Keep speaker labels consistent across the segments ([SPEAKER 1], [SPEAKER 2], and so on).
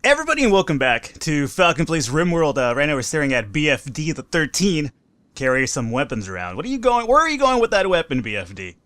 [SPEAKER 1] Everybody and welcome back to Falcon Plays Rimworld. Right now we're staring at BFD the 13. Carry some weapons around. Where are you going with that weapon, BFD?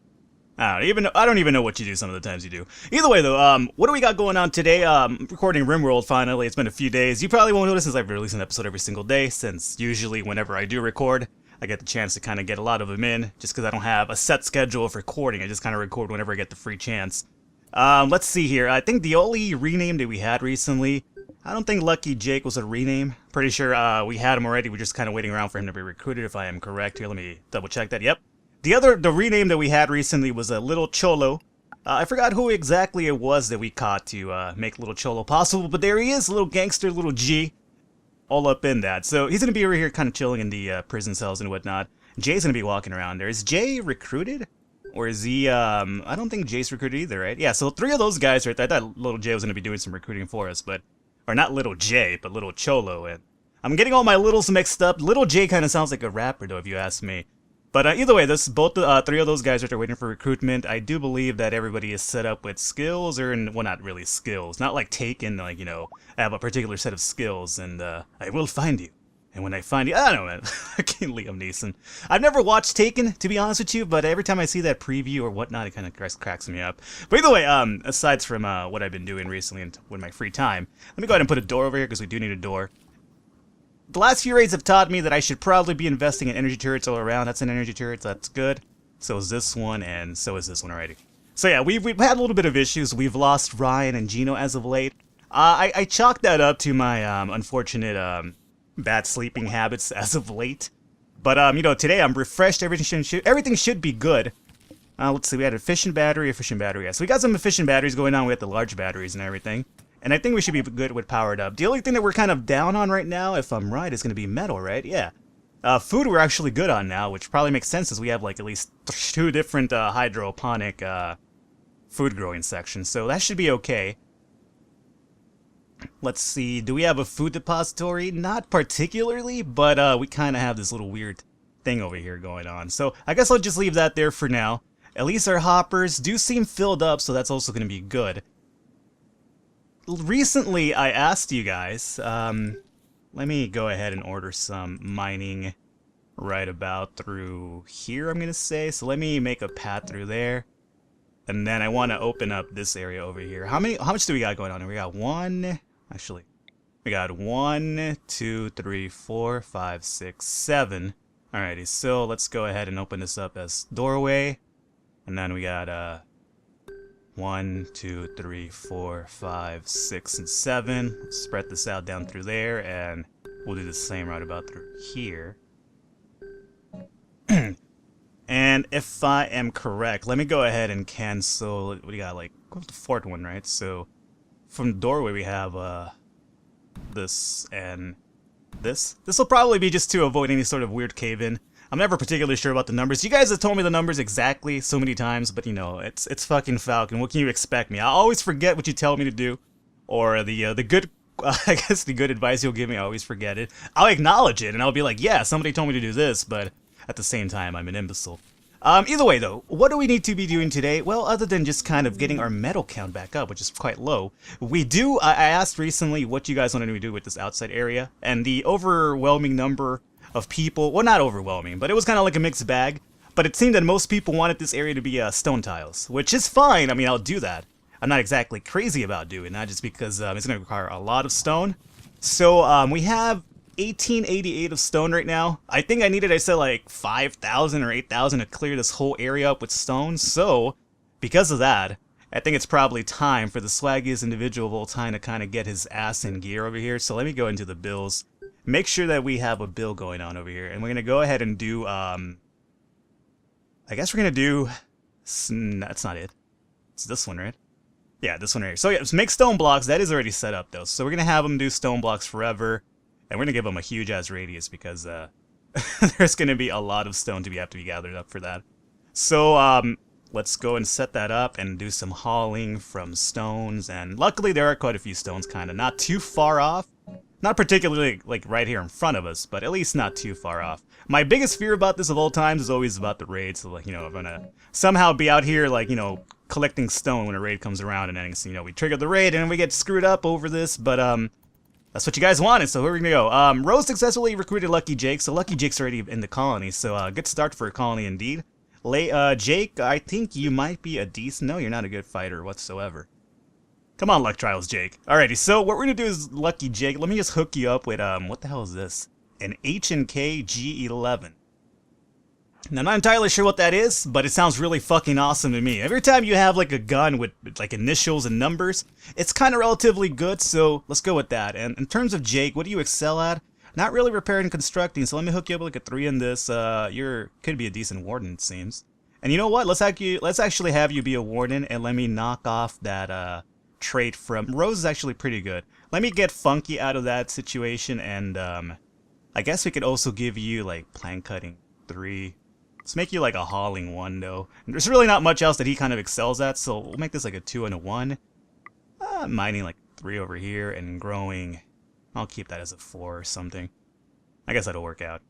[SPEAKER 1] I don't even know what you do some of the times you do. Either way though, what do we got going on today? Recording Rimworld finally. It's been a few days. You probably won't notice since I've released an episode every single day, since usually whenever I do record, I get the chance to kind of get a lot of them in, just because I don't have a set schedule of recording. I just kind of record whenever I get the free chance. Let's see here. I think the only rename that we had recently, I don't think Lucky Jake was a rename. Pretty sure we had him already. We're just kind of waiting around for him to be recruited, if I am correct. Here, let me double check that. Yep. The rename that we had recently was a Little Cholo. I forgot who exactly it was that we caught to make Little Cholo possible, but there he is, Little Gangster, Little G, all up in that. So he's going to be over here kind of chilling in the prison cells and whatnot. Jay's going to be walking around there. Is Jay recruited? Or is he, I don't think Jay's recruited either, right? Yeah, so three of those guys right there. I thought Little Jay was going to be doing some recruiting for us, but, or not Little Jay, but Little Cholo. And I'm getting all my littles mixed up. Little Jay kind of sounds like a rapper, though, if you ask me. But either way, both three of those guys right there waiting for recruitment. I do believe that everybody is set up with skills, or, well, not really skills. Not like Taken, like, you know, I have a particular set of skills, and I will find you. And when I find you, I don't know, man. I can't Liam Neeson. I've never watched Taken, to be honest with you, but every time I see that preview or whatnot, it kind of cracks me up. But either way, aside from what I've been doing recently and with my free time, let me go ahead and put a door over here, because we do need a door. The last few raids have taught me that I should probably be investing in energy turrets all around. That's an energy turret, so that's good. So is this one, and so is this one already. So yeah, we've had a little bit of issues. We've lost Ryan and Gino as of late. I chalked that up to my unfortunate bad sleeping habits as of late. But, you know, today I'm refreshed. Everything should be good. Let's see, we had efficient battery. Yeah, so we got some efficient batteries going on. We had the large batteries and everything. And I think we should be good with powered up. The only thing that we're kind of down on right now, if I'm right, is going to be metal, right? Yeah. Food we're actually good on now, which probably makes sense as we have, like, at least 2 different hydroponic food growing sections. So that should be okay. Let's see, do we have a food depository? Not particularly, but we kind of have this little weird thing over here going on. So I guess I'll just leave that there for now. At least our hoppers do seem filled up, so that's also going to be good. Recently, I asked you guys, let me go ahead and order some mining right about through here, I'm going to say. So let me make a path through there. And then I want to open up this area over here. How much do we got going on here? We got one. Actually, we got 1, 2, 3, 4, 5, 6, 7. Alrighty, so let's go ahead and open this up as doorway. And then we got 1, 2, 3, 4, 5, 6, and 7. Let's spread this out down through there, and we'll do the same right about through here. And if I am correct, let me go ahead and cancel. What do you got? Like, the fourth one, right? So from the doorway we have this and this. This will probably be just to avoid any sort of weird cave-in. I'm never particularly sure about the numbers. You guys have told me the numbers exactly so many times, but you know, it's fucking Falcon. What can you expect me? I always forget what you tell me to do, or the good, I guess the good advice you'll give me. I always forget it. I'll acknowledge it, and I'll be like, yeah, somebody told me to do this, but at the same time, I'm an imbecile. Either way, though, what do we need to be doing today? Well, other than just kind of getting our metal count back up, which is quite low, I asked recently what you guys wanted me to do with this outside area, and the overwhelming number of people, well, not overwhelming, but it was kind of like a mixed bag, but it seemed that most people wanted this area to be stone tiles, which is fine. I mean, I'll do that. I'm not exactly crazy about doing that, just because it's going to require a lot of stone. So, we have 1888 of stone right now. I think I said like 5,000 or 8,000 to clear this whole area up with stone. So, because of that, I think it's probably time for the swaggiest individual of all time to kind of get his ass in gear over here. So let me go into the bills. Make sure that we have a bill going on over here. And we're going to go ahead and do, I guess we're going to do, that's not it. It's this one, right? Yeah, this one right here. So yeah, let's make stone blocks. That is already set up though. So we're going to have them do stone blocks forever. And we're going to give them a huge-ass radius because there's going to be a lot of stone to have to be gathered up for that. So let's go and set that up and do some hauling from stones. And luckily there are quite a few stones kind of not too far off. Not particularly like right here in front of us, but at least not too far off. My biggest fear about this of all times is always about the raids. So, like, you know, I'm going to somehow be out here, like, you know, collecting stone when a raid comes around, and then, you know, we trigger the raid, and we get screwed up over this, but, that's what you guys wanted, so here we're gonna go. Rose successfully recruited Lucky Jake, so Lucky Jake's already in the colony, so, good start for a colony indeed. Jake, I think you might be a decent... No, you're not a good fighter whatsoever. Come on, Luck Trials, Jake. Alrighty, so what we're gonna do is, Lucky Jake, let me just hook you up with, what the hell is this? An H&K G11. Now, I'm not entirely sure what that is, but it sounds really fucking awesome to me. Every time you have, like, a gun with, like, initials and numbers, it's kind of relatively good, so let's go with that. And in terms of Jake, what do you excel at? Not really repairing and constructing, so let me hook you up with like a 3 in this. Could be a decent warden, it seems. And you know what? Let's actually have you be a warden, and let me knock off that trait from... Rose is actually pretty good. Let me get Funky out of that situation, and I guess we could also give you like plank cutting 3. Let's make you like a hauling 1 though. And there's really not much else that he kind of excels at, so we'll make this like a 2 and a 1. Mining like 3 over here, and growing... I'll keep that as a 4 or something. I guess that'll work out.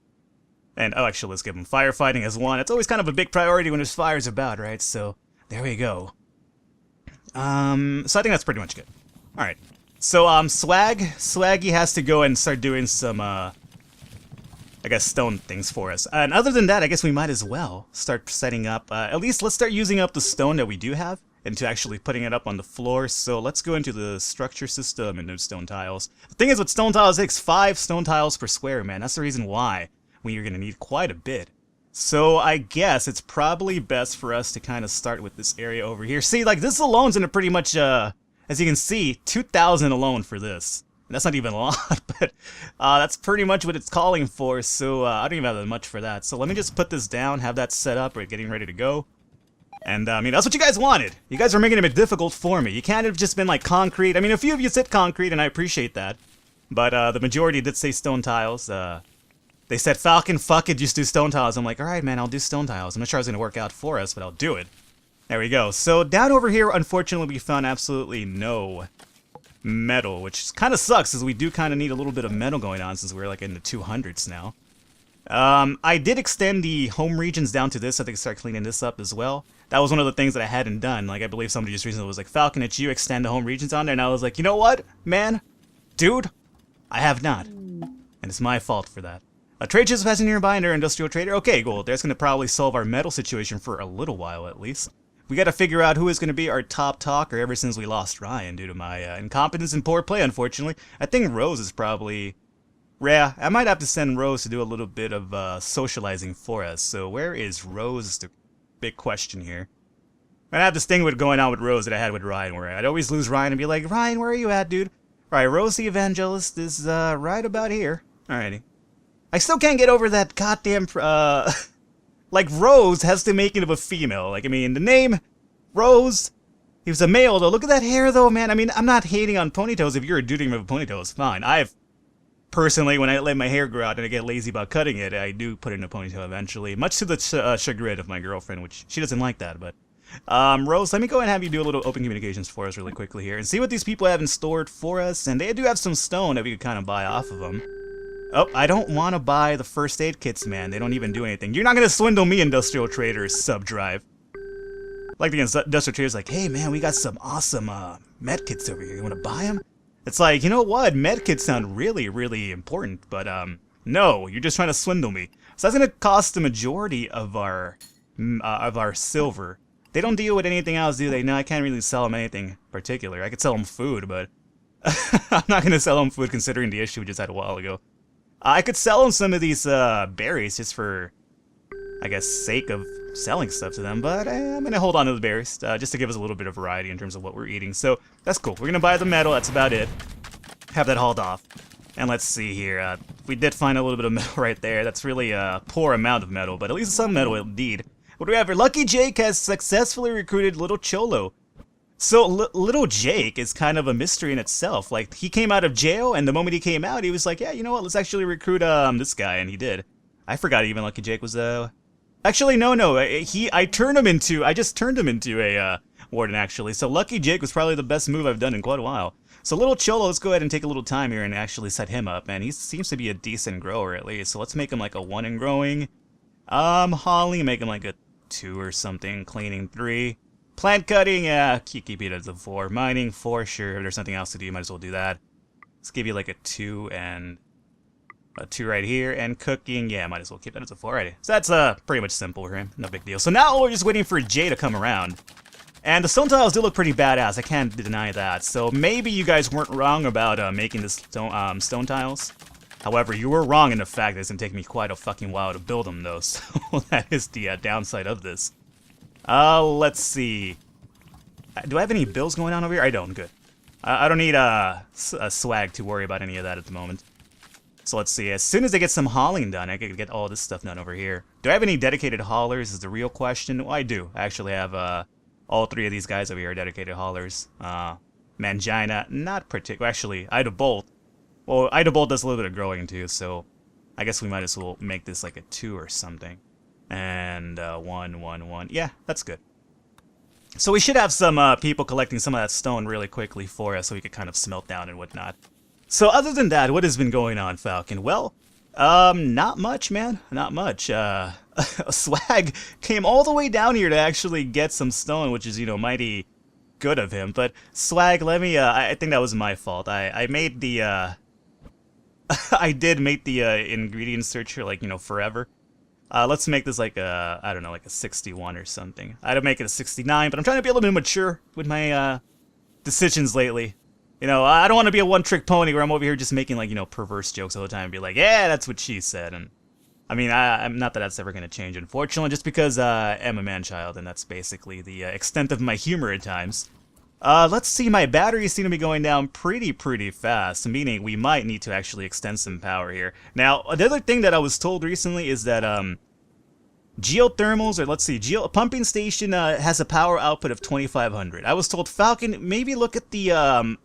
[SPEAKER 1] And, oh, actually, let's give him firefighting as 1. It's always kind of a big priority when there's fires about, right? So, there we go. So I think that's pretty much good. Alright. So, Swaggy has to go and start doing some, I guess, stone things for us. And other than that, I guess we might as well start setting up, at least let's start using up the stone that we do have into actually putting it up on the floor. So let's go into the structure system and those stone tiles. The thing is with stone tiles, it takes 5 stone tiles per square, man. That's the reason why you're going to need quite a bit. So I guess it's probably best for us to kind of start with this area over here. See, like this alone's in a pretty much, as you can see, 2,000 alone for this. And that's not even a lot, but that's pretty much what it's calling for. So I don't even have that much for that. So let me just put this down, have that set up, we're getting ready to go. And, I mean, that's what you guys wanted. You guys are making it a bit difficult for me. You can't have just been, like, concrete. I mean, a few of you said concrete, and I appreciate that. But, the majority did say stone tiles. They said, Falcon, fuck it, just do stone tiles. I'm like, alright, man, I'll do stone tiles. I'm not sure it's gonna work out for us, but I'll do it. There we go. So, down over here, unfortunately, we found absolutely no metal, which kind of sucks, because we do kind of need a little bit of metal going on, since we're, like, in the 200s now. I did extend the home regions down to this. I think I start cleaning this up as well. That was one of the things that I hadn't done. Like, I believe somebody just recently was like, Falcon, it's you, extend the home regions on there. And I was like, you know what, man? Dude, I have not. And it's my fault for that. A trade ship is passing nearby and they're industrial trader. Okay, cool. That's going to probably solve our metal situation for a little while, at least. We got to figure out who is going to be our top talker ever since we lost Ryan due to my incompetence and poor play, unfortunately. I think Rose is probably... Yeah, I might have to send Rose to do a little bit of socializing for us. So where is Rose is the big question here. I have this thing with going on with Rose that I had with Ryan, where I'd always lose Ryan and be like, Ryan, where are you at, dude? Alright, Rose the Evangelist is right about here. Alrighty. I still can't get over that goddamn... like, Rose has to make it of a female. Like, I mean, the name, Rose, he was a male, though. Look at that hair, though, man. I mean, I'm not hating on ponytails. If you're a dude and you have a ponytail, it's fine. Personally, when I let my hair grow out and I get lazy about cutting it, I do put it in a ponytail eventually. Much to the chagrin of my girlfriend, which she doesn't like that, but... Rose, let me go ahead and have you do a little open communications for us really quickly here and see what these people have in store for us. And they do have some stone that we could kind of buy off of them. Oh, I don't want to buy the first aid kits, man. They don't even do anything. You're not going to swindle me, Industrial Traders, sub-drive. Like the Industrial Traders like, hey, man, we got some awesome med kits over here. You want to buy them? It's like, you know what? Medkits sound really, really important, but, no, you're just trying to swindle me. So that's gonna cost the majority of our silver. They don't deal with anything else, do they? No, I can't really sell them anything particular. I could sell them food, but I'm not gonna sell them food considering the issue we just had a while ago. I could sell them some of these, berries just for, I guess, sake of selling stuff to them, but I'm gonna hold on to the berries just to give us a little bit of variety in terms of what we're eating. So that's cool. We're gonna buy the metal. That's about it. Have that hauled off. And let's see here. We did find a little bit of metal right there. That's really a poor amount of metal, but at least some metal indeed. What do we have here? Lucky Jake has successfully recruited Little Cholo. So Little Jake is kind of a mystery in itself. Like, he came out of jail, and the moment he came out, he was like, yeah, you know what? Let's actually recruit this guy, and he did. I forgot even Lucky Jake was Actually, no. I just turned him into a warden, actually. So Lucky Jake was probably the best move I've done in quite a while. So Little Cholo, let's go ahead and take a little time here and actually set him up. And he seems to be a decent grower, at least. So let's make him like a 1 in growing. Hauling, make him like a 2 or something. Cleaning 3. Plant cutting, keep it as a 4. Mining, 4, sure. If there's nothing else to do, you might as well do that. Let's give you like a 2 and a 2 right here. And cooking, yeah, might as well keep that as a 4 already. So that's pretty much simple for him. No big deal. So now we're just waiting for Jay to come around. And the stone tiles do look pretty badass. I can't deny that. So maybe you guys weren't wrong about making the stone tiles. However, you were wrong in the fact that it's going to take me quite a fucking while to build them, though. So that is the downside of this. Let's see. Do I have any bills going on over here? I don't. Good. I don't need a swag to worry about any of that at the moment. So let's see. As soon as I get some hauling done, I can get all this stuff done over here. Do I have any dedicated haulers is the real question. Well, I do. I actually have all 3 of these guys over here are dedicated haulers. Mangina, not particular. Actually, Ida Bolt. Well, Ida Bolt does a little bit of growing too, so I guess we might as well make this like a 2 or something. And 1, 1, 1. Yeah, that's good. So we should have some people collecting some of that stone really quickly for us so we could kind of smelt down and whatnot. So other than that, what has been going on, Falcon? Well, not much, man. Not much. Swag came all the way down here to actually get some stone, which is, you know, mighty good of him. But Swag, let me, I think that was my fault. I made the, I did make the ingredient searcher, like, you know, forever. Let's make this like a, I don't know, like a 61 or something. I'd make it a 69, but I'm trying to be a little bit mature with my decisions lately. You know, I don't want to be a one-trick pony where I'm over here just making, like, you know, perverse jokes all the time and be like, yeah, that's what she said. And I mean, I'm not that that's ever going to change, unfortunately, just because I'm a man-child, and that's basically the extent of my humor at times. Let's see, my batteries seem to be going down pretty fast, meaning we might need to actually extend some power here. Now, the other thing that I was told recently is that, geothermals, or let's see, pumping station has a power output of 2,500. I was told, Falcon, maybe look at the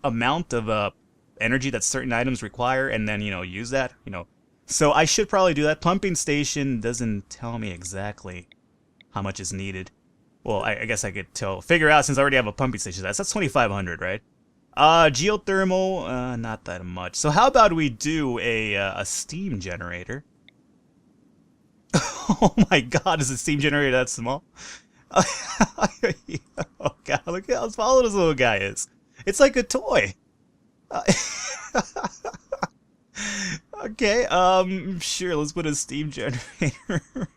[SPEAKER 1] amount of energy that certain items require, and then, you know, use that, you know. So I should probably do that. Pumping station doesn't tell me exactly how much is needed. Well, I guess I could figure out since I already have a pumping station. That's 2,500, right? Geothermal, not that much. So how about we do a steam generator? Oh my god, is the steam generator that small? Oh god, look how small this little guy is. It's like a toy. Okay, sure, let's put a steam generator.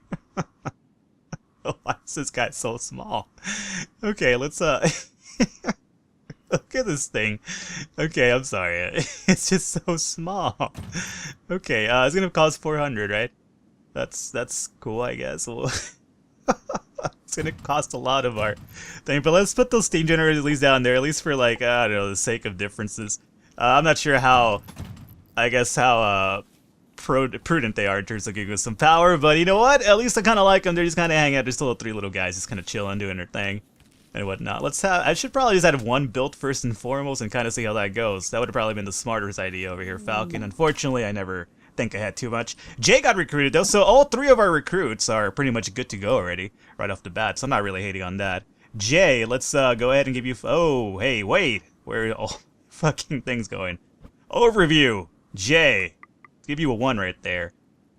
[SPEAKER 1] Oh, why is this guy so small? Okay, let's, look at this thing. Okay, I'm sorry. It's just so small. Okay, it's gonna cost 400, right? That's cool, I guess. Well, it's gonna cost a lot of our thing, but let's put those steam generators at least down there, at least for, like, I don't know, the sake of differences. I'm not sure how, I guess how prudent they are in terms of giving us some power, but you know what? At least I kind of like them. They're just kind of hanging out. There's still 3 little guys just kind of chilling, doing their thing and whatnot. I should probably just have one built first and foremost and kind of see how that goes. That would have probably been the smartest idea over here, Falcon. Unfortunately, I never think I had too much. Jay got recruited though, so all 3 of our recruits are pretty much good to go already, right off the bat, so I'm not really hating on that. Jay, let's go ahead and give you, oh, hey, wait, where are all fucking things going? Overview, Jay, give you a 1 right there.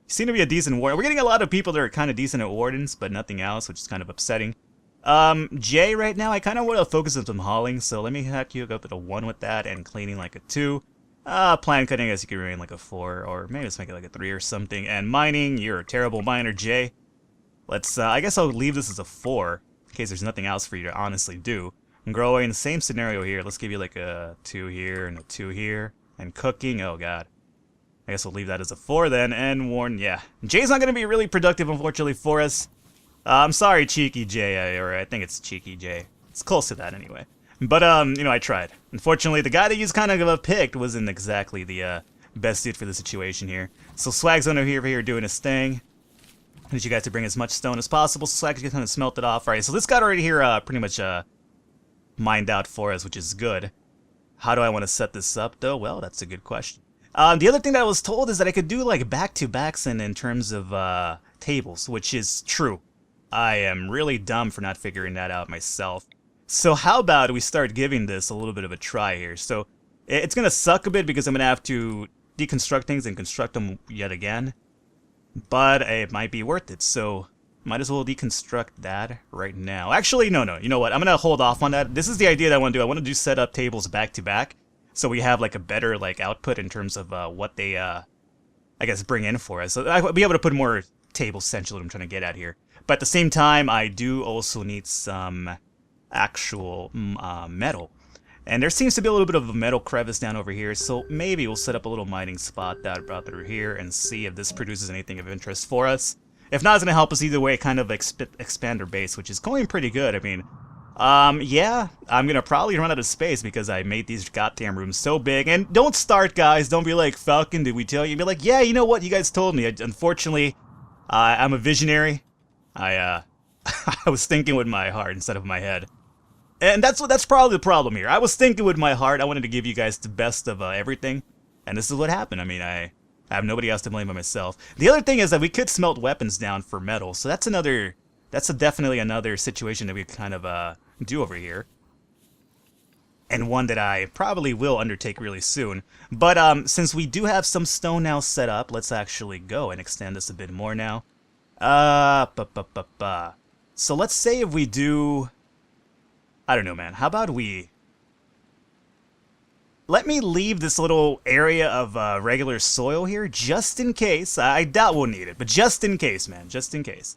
[SPEAKER 1] You seem to be a decent warden. We're getting a lot of people that are kind of decent at wardens, but nothing else, which is kind of upsetting. Jay, right now, I kind of want to focus on some hauling, so let me hack you up at a 1 with that, and cleaning like a 2. Plant cutting, I guess you could remain like a 4, or maybe let's make it like a 3 or something. And mining, you're a terrible miner, Jay. Let's, I guess I'll leave this as a 4, in case there's nothing else for you to honestly do. And growing, the same scenario here. Let's give you like a 2 here, and a 2 here. And cooking, oh god. I guess we'll leave that as a 4 then, and warn, yeah. Jay's not going to be really productive, unfortunately, for us. I'm sorry, Cheeky Jay, or I think it's Cheeky Jay. It's close to that anyway. But, you know, I tried. Unfortunately, the guy that you kind of picked wasn't exactly the best suit for the situation here. So Swag's under here doing his thing. I need you guys to bring as much stone as possible, so Swag's kind of smelt it off. Alright, so this guy already here pretty much mined out for us, which is good. How do I want to set this up, though? Well, that's a good question. The other thing that I was told is that I could do, like, back-to-backs in terms of tables, which is true. I am really dumb for not figuring that out myself. So how about we start giving this a little bit of a try here? So it's going to suck a bit because I'm going to have to deconstruct things and construct them yet again. But it might be worth it. So Might as well deconstruct that right now. Actually, no. You know what? I'm going to hold off on that. This is the idea that I want to do. I want to do set up tables back to back, so we have like a better like output in terms of what they, I guess, bring in for us. So I'll be able to put more tables, essentially, what I'm trying to get at here. But at the same time, I do also need some actual metal. And there seems to be a little bit of a metal crevice down over here, so maybe we'll set up a little mining spot that brought through here and see if this produces anything of interest for us. If not, it's going to help us either way kind of expand our base, which is going pretty good. I mean, yeah, I'm going to probably run out of space because I made these goddamn rooms so big. And don't start, guys. Don't be like, Falcon, did we tell you? Be like, yeah, you know what? You guys told me. Unfortunately, I'm a visionary. I was thinking with my heart instead of my head. And that's probably the problem here. I was thinking with my heart. I wanted to give you guys the best of everything. And this is what happened. I mean, I have nobody else to blame but myself. The other thing is that we could smelt weapons down for metal. So that's definitely another situation that we kind of do over here. And one that I probably will undertake really soon. But since we do have some stone now set up, let's actually go and extend this a bit more now. So let's say if we do... I don't know, man. How about we... Let me leave this little area of regular soil here, just in case. I doubt we'll need it, but just in case, man. Just in case.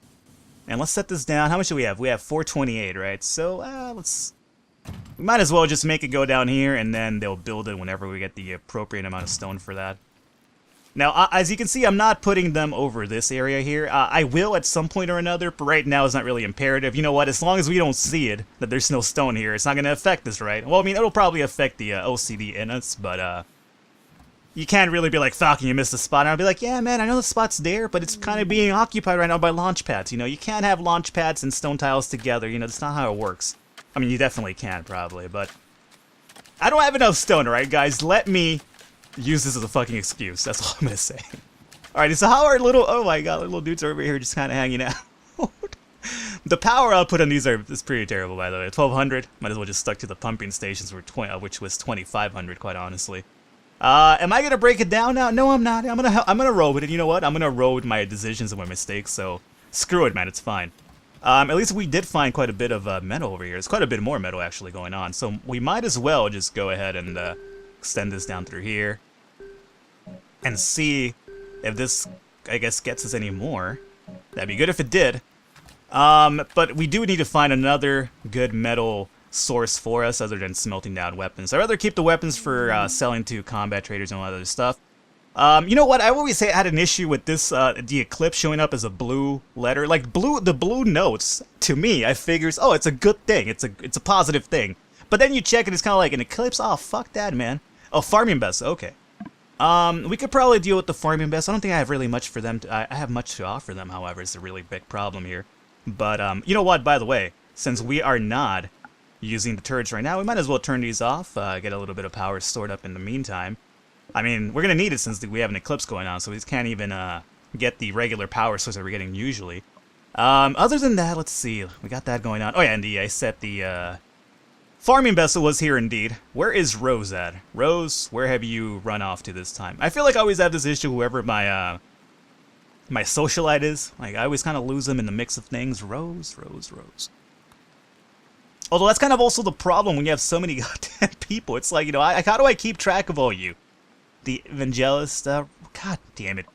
[SPEAKER 1] And let's set this down. How much do we have? We have 428, right? So, let's... We might as well just make it go down here, and then they'll build it whenever we get the appropriate amount of stone for that. Now, as you can see, I'm not putting them over this area here. I will at some point or another, but right now it's not really imperative. You know what? As long as we don't see it, that there's no stone here, it's not going to affect us, right? Well, I mean, it'll probably affect the OCD in us, but you can't really be like, Falcon, you missed the spot. And I'll be like, yeah, man, I know the spot's there, but it's kind of being occupied right now by launch pads. You know, you can't have launch pads and stone tiles together. You know, that's not how it works. I mean, you definitely can, probably, but I don't have enough stone, alright, guys? Let me use this as a fucking excuse. That's all I'm gonna say. Alright, so how are little... Oh my god, little dudes are over here just kind of hanging out. The power output on these is pretty terrible, by the way. 1200. Might as well just stuck to the pumping stations, which was 2500, quite honestly. Am I gonna break it down now? No, I'm not. I'm gonna roll with it. You know what? I'm gonna roll with my decisions and my mistakes, so screw it, man. It's fine. At least we did find quite a bit of metal over here. There's quite a bit more metal actually going on, so we might as well just go ahead and extend this down through here and see if this, I guess, gets us any more. That'd be good if it did. But we do need to find another good metal source for us other than smelting down weapons. I'd rather keep the weapons for selling to combat traders and all that other stuff. You know what? I always say I had an issue with this, the Eclipse showing up as a blue letter. Like, the blue notes, to me, I figures, oh, it's a good thing. It's a positive thing. But then you check and it's kind of like an Eclipse. Oh, fuck that, man. Oh, farming best. Okay. We could probably deal with the farming best. I don't think I have really much for them. I have much to offer them, however. It's a really big problem here. But, you know what? By the way, since we are not using the turrets right now, we might as well turn these off, get a little bit of power stored up in the meantime. I mean, we're going to need it since we have an eclipse going on, so we can't even get the regular power source that we're getting usually. Other than that, let's see. We got that going on. Oh, yeah, and I set the farming vessel was here indeed. Where is Rose at? Rose, where have you run off to this time? I feel like I always have this issue whoever my my socialite is. Like, I always kind of lose them in the mix of things. Rose. Although that's kind of also the problem when you have so many goddamn people. It's like, you know, how do I keep track of all you? The evangelist, god damn it.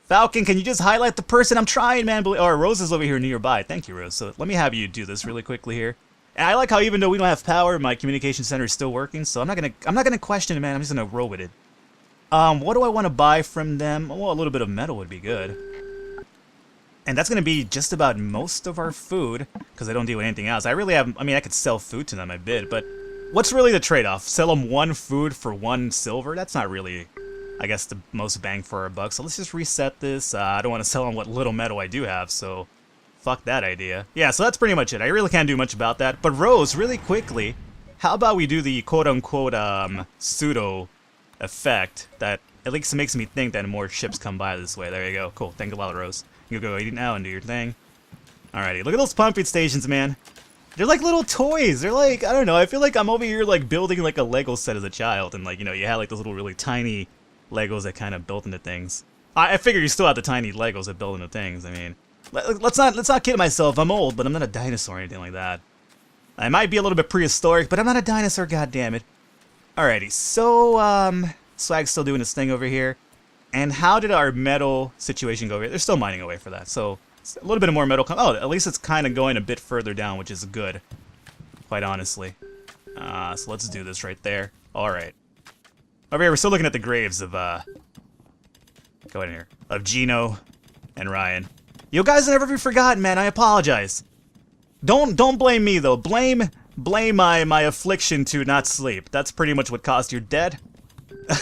[SPEAKER 1] Falcon, can you just highlight the person? I'm trying, man. Oh, Rose is over here nearby. Thank you, Rose. So let me have you do this really quickly here. And I like how even though we don't have power, my communication center is still working. So I'm not gonna question it, man. I'm just gonna roll with it. What do I want to buy from them? Well, a little bit of metal would be good. And that's gonna be just about most of our food because I don't do anything else. I really have. I mean, I could sell food to them a bit, but what's really the trade-off? Sell them one food for 1 silver? That's not really, I guess, the most bang for our buck. So let's just reset this. I don't want to sell them what little metal I do have, so fuck that idea. Yeah, so that's pretty much it. I really can't do much about that. But Rose, really quickly, how about we do the quote-unquote pseudo effect that at least makes me think that more ships come by this way. There you go. Cool. Thank you a lot, Rose. You go eat now and do your thing. Alrighty, look at those pumping stations, man. They're like little toys. They're like, I don't know, I feel like I'm over here like building like a Lego set as a child. And like, you know, you had like those little really tiny Legos that kind of built into things. I figure you still have the tiny Legos that build into things. I mean, Let's not kid myself. I'm old, but I'm not a dinosaur or anything like that. I might be a little bit prehistoric, but I'm not a dinosaur, goddammit. Alrighty, so, Swag's still doing his thing over here. And how did our metal situation go over here? They're still mining away for that, so a little bit more metal oh, at least it's kind of going a bit further down, which is good, quite honestly. So let's do this right there. Alright. Over here, we're still looking at the graves of, go in here, of Gino and Ryan. You guys will never be forgotten, man, I apologize. Don't blame me, though. Blame my affliction to not sleep. That's pretty much what caused your death.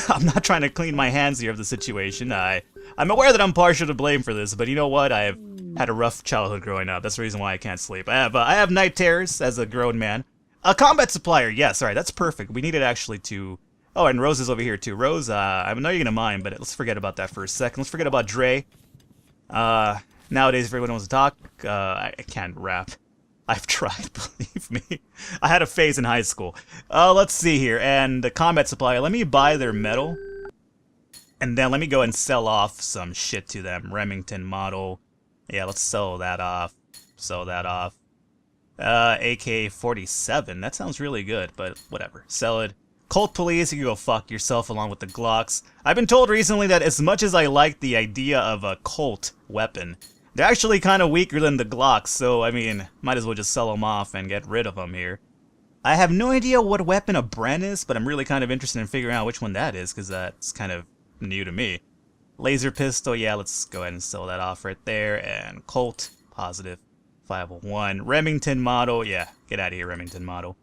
[SPEAKER 1] I'm not trying to clean my hands here of the situation. I'm aware that I'm partial to blame for this, but you know what? I have had a rough childhood growing up. That's the reason why I can't sleep. I have night terrors as a grown man. A combat supplier, yes, alright, that's perfect. We needed actually to... Oh, and Rose is over here too. Rose, I know you're gonna mind, but let's forget about that for a second. Let's forget about Dre. Nowadays, if everyone wants to talk, I can't rap. I've tried, believe me. I had a phase in high school. Let's see here. And the combat supplier, let me buy their metal. And then let me go and sell off some shit to them. Remington model. Yeah, let's sell that off. Sell that off. AK-47. That sounds really good, but whatever. Sell it. Cult police, you can go fuck yourself along with the Glocks. I've been told recently that as much as I like the idea of a Colt weapon, they're actually kind of weaker than the Glocks, so, I mean, might as well just sell them off and get rid of them here. I have no idea what weapon a Bren is, but I'm really kind of interested in figuring out which one that is, because that's kind of new to me. Laser pistol, yeah, let's go ahead and sell that off right there. And Colt, positive, 501. Remington model, yeah, get out of here, Remington model.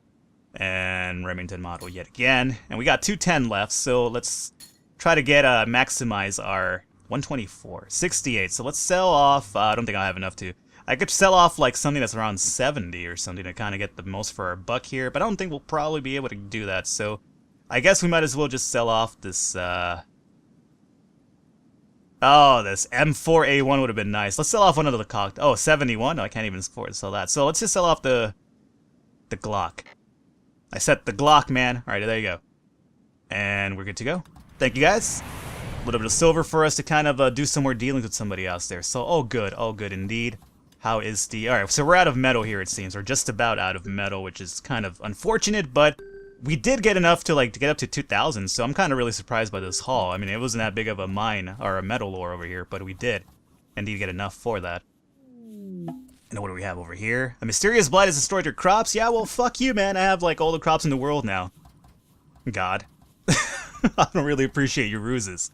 [SPEAKER 1] And Remington model yet again. And we got 210 left, so let's try to get, maximize our... 124, 68, so let's sell off, I don't think I have enough to, I could sell off like something that's around 70 or something to kind of get the most for our buck here, but I don't think we'll probably be able to do that, so I guess we might as well just sell off this, oh, this M4A1 would have been nice. Let's sell off one of the cocked, oh, 71, no, I can't even afford to sell that, so let's just sell off the Glock. I set the Glock, man. Alright, there you go. And we're good to go. Thank you guys. A little bit of silver for us to kind of do some more dealings with somebody else there. So, oh good indeed. How is the... Alright, so we're out of metal here, it seems. We're just about out of metal, which is kind of unfortunate, but we did get enough to, like, to get up to 2,000, so I'm kind of really surprised by this haul. I mean, it wasn't that big of a mine, or a metal ore over here, but we did indeed get enough for that. And what do we have over here? A mysterious blight has destroyed your crops? Yeah, well, fuck you, man. I have, like, all the crops in the world now. God. I don't really appreciate your ruses.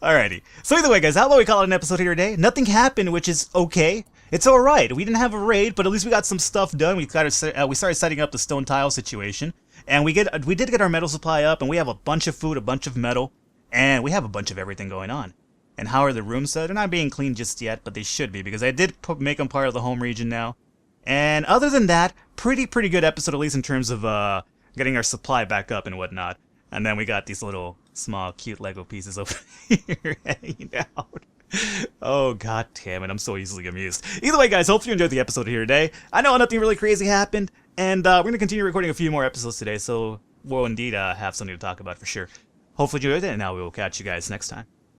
[SPEAKER 1] Alrighty. So either way, guys, how about we call it an episode here today? Nothing happened, which is okay. It's alright. We didn't have a raid, but at least we got some stuff done. We started setting up the stone tile situation. And we did get our metal supply up, and we have a bunch of food, a bunch of metal, and we have a bunch of everything going on. And how are the rooms? They're not being cleaned just yet, but they should be, because I did make them part of the home region now. And other than that, pretty good episode, at least in terms of getting our supply back up and whatnot. And then we got these little small cute Lego pieces over here hanging out. Oh, god damn it, I'm so easily amused. Either way, guys, hope you enjoyed the episode here today. I know nothing really crazy happened, and we're going to continue recording a few more episodes today, so we'll indeed have something to talk about for sure. Hopefully you enjoyed it, and now we will catch you guys next time.